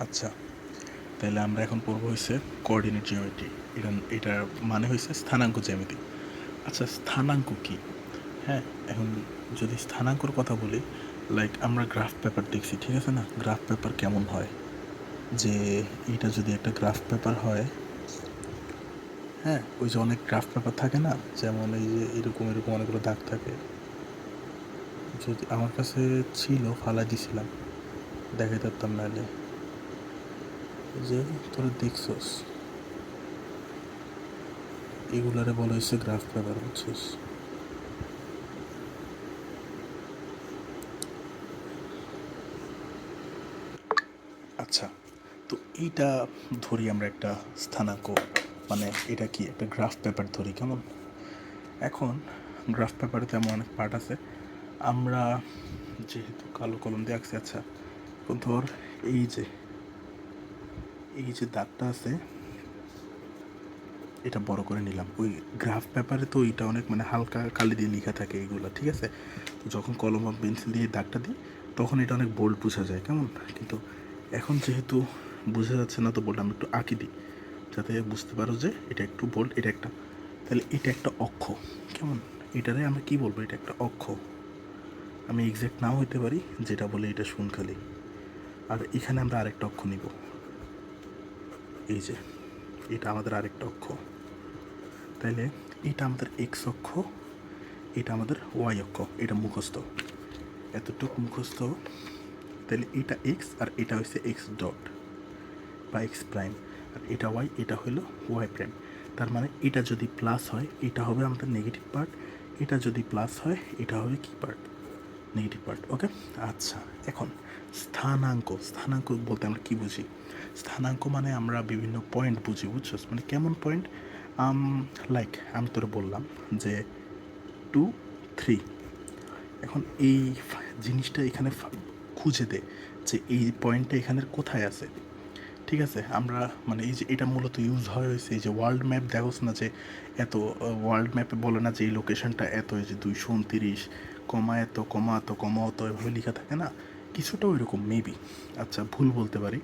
আচ্ছা, তাহলে আমরা এখন পড়বো হচ্ছে কোঅর্ডিনেট জিওমেট্রি। এটার মানে হচ্ছে স্থানাঙ্ক জ্যামিতি। আচ্ছা, স্থানাঙ্ক কি? হ্যাঁ, এখন যদি স্থানাঙ্কর কথা বলি, লাইক আমরা গ্রাফ পেপার দেখছি, ঠিক আছে না? গ্রাফ পেপার কেমন হয়, যে এটা যদি একটা গ্রাফ পেপার হয়, হ্যাঁ, ওই যে অনেক গ্রাফ পেপার থাকে না, যেমন এই যে এরকম এরকম অনেকগুলো দাগ থাকে। যদি আমার কাছে ছিল, ফালাই দিছিলাম, দেখাই পারতাম নাহলে। যে তোরা দেখছস, এগুলারে বলা হয়েছে গ্রাফ পেপার, বুঝছস? আচ্ছা, তো এইটা ধরি আমরা একটা স্থানাঙ্ক, মানে এটা কি একটা গ্রাফ পেপার ধরি, কেমন? এখন গ্রাফ পেপারে তেমন অনেক পার্ট আছে, আমরা যেহেতু কালো কলম দিয়ে আঁকছি। আচ্ছা, এখন ধর এই যে এই যে দাগটা আছে, এটা বড় করে নিলাম। ওই গ্রাফ পেপারে তো এটা অনেক মানে হালকা কালি দিয়ে লেখা থাকে এইগুলো, ঠিক আছে? তো যখন কলম বা পেন্সিল দিয়ে দাগটা দিই, তখন এটা অনেক বোল্ড বোঝা যায়, কেমন? কিন্তু এখন যেহেতু বোঝা যাচ্ছে না, তো বোল্ড আমি একটু আঁকি দিই, যাতে বুঝতে পারো যে এটা একটু বোল্ড, এটা একটা, তাহলে এটা একটা অক্ষ, কেমন? এটারে আমরা কি বলবো? এটা একটা অক্ষ। আমি এক্স্যাক্ট নাও হইতে পারি, যেটা বলে এটা শুনখালি। আর এখানে আমরা আরেকটা অক্ষ নিব, এই যে এটা আমাদের আরেকটা অক্ষ। তাইলে এটা আমাদের এক্স অক্ষ, এটা আমাদের ওয়াই অক্ষ। এটা মুখস্থ, এতটুকু মুখস্থ। তাহলে এটা এক্স আর এটা হচ্ছে এক্স ডট বা এক্স প্রাইম, আর এটা ওয়াই, এটা হলো ওয়াই প্রাইম। তার মানে এটা যদি প্লাস হয়, এটা হবে আমাদের নেগেটিভ পার্ট, এটা যদি প্লাস হয়, এটা হবে কি পার্ট? Negative part. ওকে, আচ্ছা। এখন স্থানাঙ্ক, স্থানাঙ্ক বলতে আমরা কি বুঝি? স্থানাঙ্ক মানে আমরা বিভিন্ন পয়েন্ট বুঝি, বুঝছো? মানে কেমন পয়েন্ট? লাইক আমি তোরা বললাম যে 2, 3, এখন এই জিনিসটা এখানে খুঁজে দে যে এই পয়েন্টটা এখানের কোথায় আছে, ঠিক আছে? আমরা মানে এই যে এটা মূলত ইউজ হয় হয়েছে এই যে ওয়ার্ল্ড ম্যাপ দেখোস না, যে এত ওয়ার্ল্ড ম্যাপে বলে না যে এই লোকেশনটা এত, এই যে 229, কমা এত, কমা এত, কমা অত, এভাবে লেখা থাকে না? কিছুটা ওই রকম মেবি। আচ্ছা, ভুল বলতে পারি,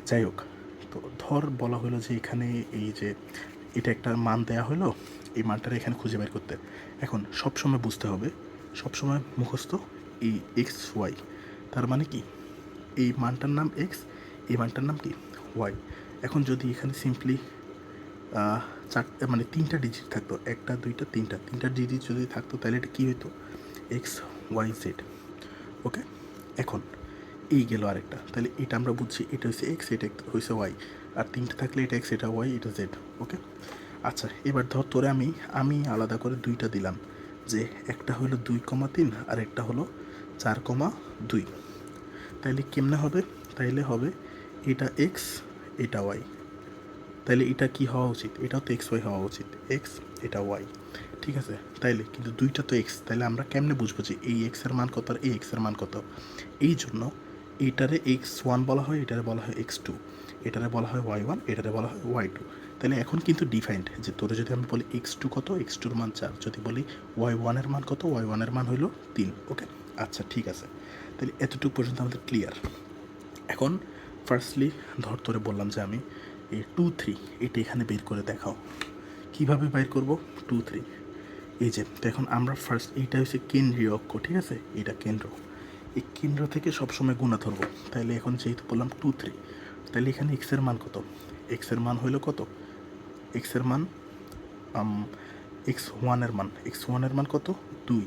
যাই হোক। তো ধর বলা হলো যে এখানে এই যে এটা একটা মান দেয়া হলো, এই মানটার এখানে খুঁজে বের করতে। এখন সবসময় বুঝতে হবে, সবসময় মুখস্থ, এই এক্স ওয়াই, তার মানে কি এই মানটার নাম এক্স, এই মানটার নাম কি ওয়াই। এখন যদি এখানে সিম্পলি চারটে মানে তিনটা ডিজিট থাকতো, একটা দুইটা তিনটা, তিনটা ডিজিট যদি থাকতো, তাহলে এটা কী হতো? X Y Z. ওকে, এখন এই গেল আরেকটা, তাহলে এটা আমরা বুঝছি এটা হচ্ছে এক্স, এটা হয়েছে ওয়াই, আর তিনটে থাকলে এটা এক্স, এটা ওয়াই, এটা জেড। ওকে, আচ্ছা, এবার ধর তোরে আমি আমি আলাদা করে দুইটা দিলাম, যে একটা হলো 2,3 আর একটা হলো 4,2। তাইলে কেমনে হবে? তাইলে হবে এটা এক্স, এটা ওয়াই। তাইলে এটা কি হওয়া উচিত? এটাও তো এক্স ওয়াই হওয়া উচিত, এক্স, এটা ওয়াই, ঠিক আছে? তাইলে কিন্তু দুইটা তো এক্স, তাহলে আমরা কেমনে বুঝবো যে এই এক্সের মান কত আর এই এক্সের মান কত? এই জন্য এইটারে x1 বলা হয়, এটারে বলা হয় x2, এটারে বলা হয় y1, এটারে বলা হয় y2। তাহলে এখন কিন্তু ডিফাইন্ড, যে তোরে যদি আমি বলি x2 কত, x2-র মান 4, যদি বলি y1-এর মান কত, y1-এর মান হইল 3। ওকে, আচ্ছা, ঠিক আছে। তাহলে এতটুকু পর্যন্ত আমাদের ক্লিয়ার। এখন ফার্স্টলি ধর তোরে বললাম যে আমি এই 2, 3 এটা এখানে বের করে দেখাও। কীভাবে বের করবো 2, 3? এই যে এখন আমরা ফার্স্ট, এইটা হচ্ছে কেন্দ্রীয় অক্ষ, ঠিক আছে? এটা কেন্দ্র, এই কেন্দ্র থেকে সবসময় গুণা ধরবো। তাহলে এখন যেহেতু বললাম 2, 3, তাহলে এখানে এক্সের মান কত? এক্সের মান হইল কত? এক্সের মান x1-এর মান, x1-এর মান কত? 2।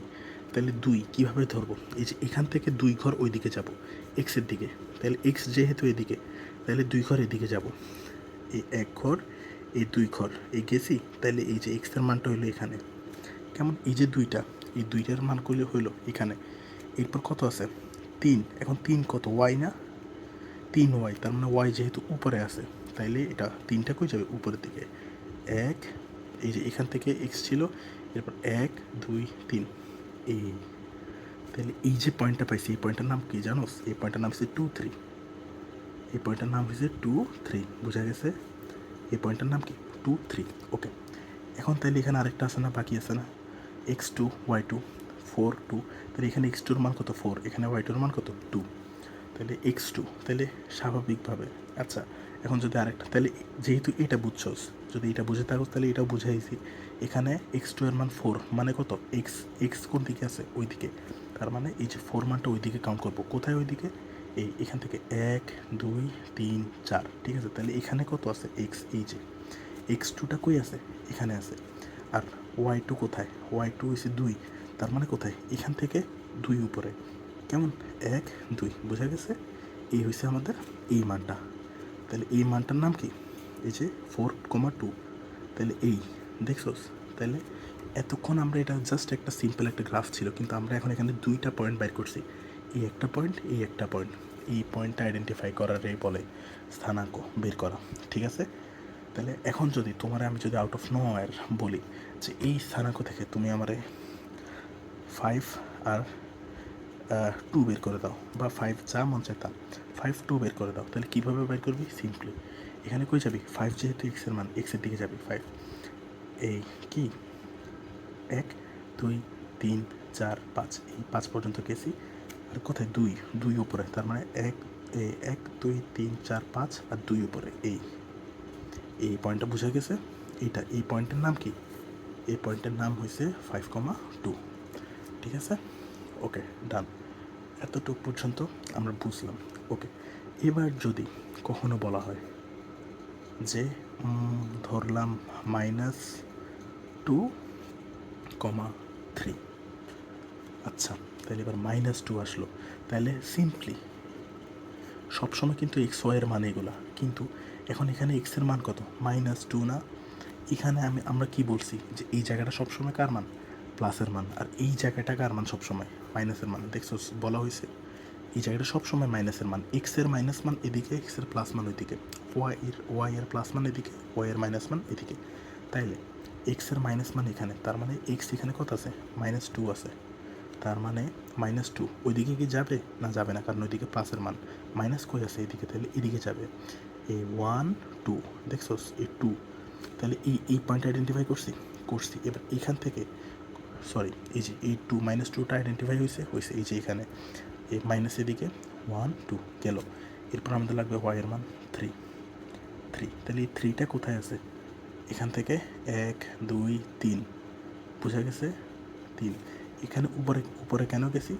তাহলে 2 কীভাবে ধরবো? এই যে এখান থেকে 2 ঘর ওই দিকে যাবো, এক্সের দিকে। তাহলে এক্স যেহেতু এদিকে, তাহলে 2 ঘর এদিকে যাব, এই 1 ঘর, এই 2 ঘর, এই গেছি। তাহলে এই যে এক্সের মানটা হইলো এখানে, কেমন? এই যে দুইটা, এই দুইটার মান করলে হইলো এখানে। এরপর কত আছে? 3। এখন 3 কত? ওয়াই না? 3 ওয়াই, তার মানে ওয়াই যেহেতু উপরে আছে, তাইলে এটা 3টা কই যাবে? উপরের দিকে। 1, এই যে এখান থেকে এক্স ছিল, এরপর 1, 2, 3, এই। তাহলে এই যে পয়েন্টটা পাইছি, এই পয়েন্টটার নাম কি জানোস? এই পয়েন্টটার নাম হচ্ছে 2, 3। এই পয়েন্টটার নাম হচ্ছে 2, 3, বোঝা গেছে? এই পয়েন্টটার নাম কি? 2, 3। ওকে, এখন তাহলে এখানে আরেকটা আছে না, বাকি আছে না? x2, y2, 4, 2। তাহলে এখানে x2-র মান কত? 4, এখানে y2-র মান কত? 2। তাহলে x2, তাহলে স্বাভাবিকভাবে। আচ্ছা, এখন যদি আরেকটা, তাহলে যেহেতু এটা বুঝছোস, যদি এটা বুঝে থাকো তাহলে এটাও বুঝাইছি। এখানে x2 এর মান 4, মানে কত, x কোন দিকে আছে, ওই দিকে। তার মানে এই যে 4 মানটা ওই দিকে কাউন্ট করবো। কোথায় ওই দিকে? এখান থেকে 1 2 3 4, ঠিক আছে। তাহলে এখানে কত আছে, x, এই যে x2টা কই আছে, এখানে আছে। আর y2 কোথায়, y2 হচ্ছে 2, তার মানে কোথায়, এখান থেকে 2 উপরে। কেমন, 1 2, বোঝা গেছে? এই হয়েছে আমাদের এই মানটা। তাহলে এই মানটার নাম কি, এই যে 4,2। তাহলে এই দেখছোস? তাহলে এতক্ষণ আমরা এটা জাস্ট একটা সিম্পল একটা গ্রাফ ছিল, কিন্তু আমরা এখন এখানে দুইটা পয়েন্ট বাইর করছি। এই একটা পয়েন্ট, এই একটা পয়েন্ট। এই পয়েন্টটা আইডেন্টিফাই করারই বলে স্থানাঙ্ক বের করা, ঠিক আছে। তাহলে এখন যদি আমি যদি আউট অফ নোয়ার বলি যে এই স্থানাঙ্ক থেকে তুমি আমারে 5 আর 2 বের করে দাও, বা 5 যা মন চায় তা, 5 2 বের করে দাও, তাহলে কীভাবে বের করবি, সিম্পলি এখানে কই যাবি, 5 যেহেতু এক্সের মান, এক্সের দিকে যাবি। 5 এই কি 1 2 3 4 5, এই 5 পর্যন্ত গেছি। আর কোথায়, 2 উপরে, তার মানে 1 2 3 4 5 আর 2 উপরে। এই পয়েন্টটা বোঝা গেছে। এই পয়েন্টের নাম কি, এই পয়েন্টের নাম হয়েছে 5,2, ঠিক আছে। ওকে, ডান। এতটুকু পর্যন্ত আমরা বুঝলাম। ওকে, এবার যদি কখনো বলা হয় যে ধরলাম -2,3, আচ্ছা, তাহলে এবার -2 আসলো। তাহলে সিম্পলি সবসময় কিন্তু এক্স ওয়াইয়ের মান এগুলা, কিন্তু এখন এখানে এক্সের মান কত, -2 না। এখানে আমরা কি বলছি যে এই জায়গাটা সবসময় কার মান, প্লাসের মান। আর এই জায়গাটা কার মান, সবসময় মাইনাসের মান। দেখছো, বলা হয়েছে এই জায়গাটা সবসময় মাইনাসের মান। এক্সের মাইনাস মান এদিকে, এক্সের প্লাস মান ওইদিকে, ওয়াইয়ের প্লাস মান এদিকে, ওয়াইয়ের মাইনাস মান এদিকে। তাইলে এক্সের মাইনাস মান এখানে, তার মানে এক্স এখানে কত আছে, -2 আছে। তার মানে -2 ওইদিকে কি যাবে, না যাবে না, কারণ ওইদিকে প্লাসের মান। মাইনাস কই আছে, এদিকে, তাহলে এদিকে যাবে। এই 1 2, দেখছোস, এই 2, তাহলে এই পয়েন্ট আইডেন্টিফাই করছি। এবার এখান থেকে, সরি, এই যে এই -2টা আইডেন্টিফাই হয়েছে, এই যে এখানে এই মাইনাস এদিকে 1 2 গেল। এরপর আমাদের লাগবে ওয়াইয়ের মান 3। তাহলে এই 3টা কোথায় আছে, এখান থেকে 1 2 3, বোঝা গেছে, 3। এখানে উপরে কেন গেছি,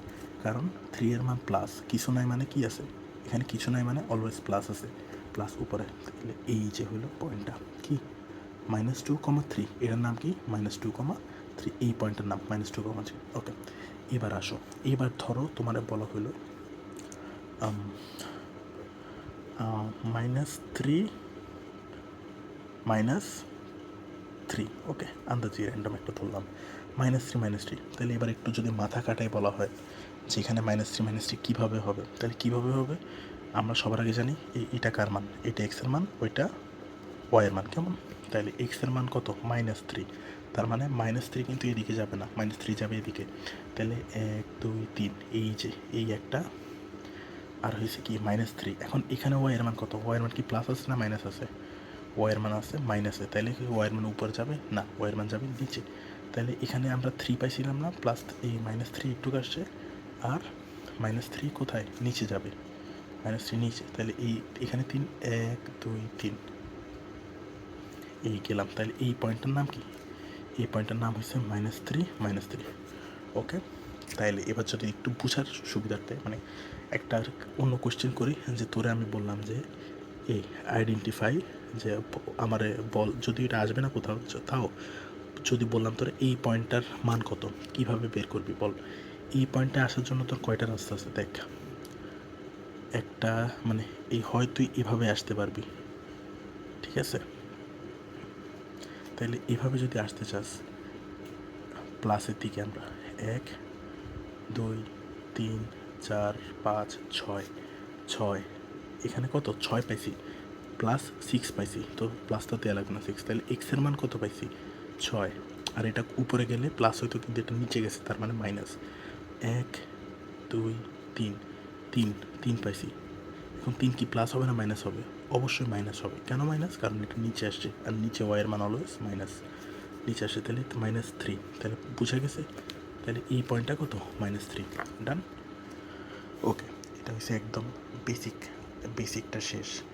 কারণ 3 এর মান প্লাস, কিছু নাই মানে কি আছে, এখানে কিছু নাই মানে অলওয়েজ প্লাস আছে, প্লাস উপরে। তাহলে এই যে হলো পয়েন্টটা কি, -2,3, এটার নাম কি, -2,3, এই পয়েন্টের নাম -2,3। ওকে, এবার আসো, এবার ধরো তোমার বলা হলো -3 ওকে, আন্দাজি র্যান্ডম একটা ধরলাম, -3 তাহলে এবার একটু যদি মাথা কাটাই বলা হয় যে এখানে -3 কীভাবে হবে, তাহলে কীভাবে হবে, আমরা সবার আগে জানি এটা কার মান, এটা এক্সের মান, ওইটা ওয়াইয়ের মান, কেমন। তাহলে এক্সের মান কত, -3, তার মানে -3 কিন্তু এদিকে যাবে না, -3 যাবে এদিকে। তাহলে 1 2 3, এই যে এই একটা, আর হয়েছে কি -3। এখন এখানে ওয়াইয়ের মান কত, ওয়াইয়ের মান কি প্লাস আছে না মাইনাস আছে, ওয়াইয়ের মান আছে মাইনাসে। তাহলে কি ওয়াইয়ের মান উপরে যাবে না, ওয়াইয়ের মান যাবে নিচে। তাহলে এখানে আমরা 3 পাইছিলাম না, প্লাস এই -3 একটু আসছে, আর -3 কোথায়, নিচে যাবে, -3 নিচে। তাহলে এখানে 3 1 2 3, এই গেলাম। তাহলে এই পয়েন্টটার নাম কি, এই পয়েন্টটার নাম হচ্ছে -3 ওকে। তাইলে এবার যদি একটু বোঝার সুবিধার্থে মানে একটা অন্য কোশ্চেন করি, যে তোরে আমি বললাম যে এই আইডেন্টিফাই, যে আমারে বল, যদি এটা আসবে না কোথাও, তাও যদি বললাম তোর এই পয়েন্টটার মান কত, কিভাবে বের করবি বল। এই পয়েন্টে আসার জন্য তোর কয়টা রাস্তা আছে দেখ, একটা মানে এই হয় তুই এভাবে আসতে পারবি, ঠিক আছে। তাহলে এভাবে যদি আসতে চাস, প্লাসের দিকে আমরা 1 2 3 4 5 6, এখানে কত 6 পাইছি, প্লাস 6 পাইছি, তো প্লাসটা দেওয়া লাগবে না 6। তাহলে এক্সের মান কত পাইছি, 6, আর এটা উপরে গেলে প্লাস হয়তো, কিন্তু এটা নিচে গেছে, তার মানে -1 2 3 3 পাইছি। এখন 3 কি প্লাস হবে না মাইনাস হবে, অবশ্যই মাইনাস হবে। কেন মাইনাস, কারণ এটা নিচে আসছে, আর নিচে ওয়াইয়ের মান অলওয়েজ মাইনাস, নিচে আসে। তাহলে -3, তাহলে বুঝা গেছে। তাহলে এই পয়েন্টটা কত, -3, ডান। ওকে, এটা হচ্ছে একদম বেসিকটা শেষ।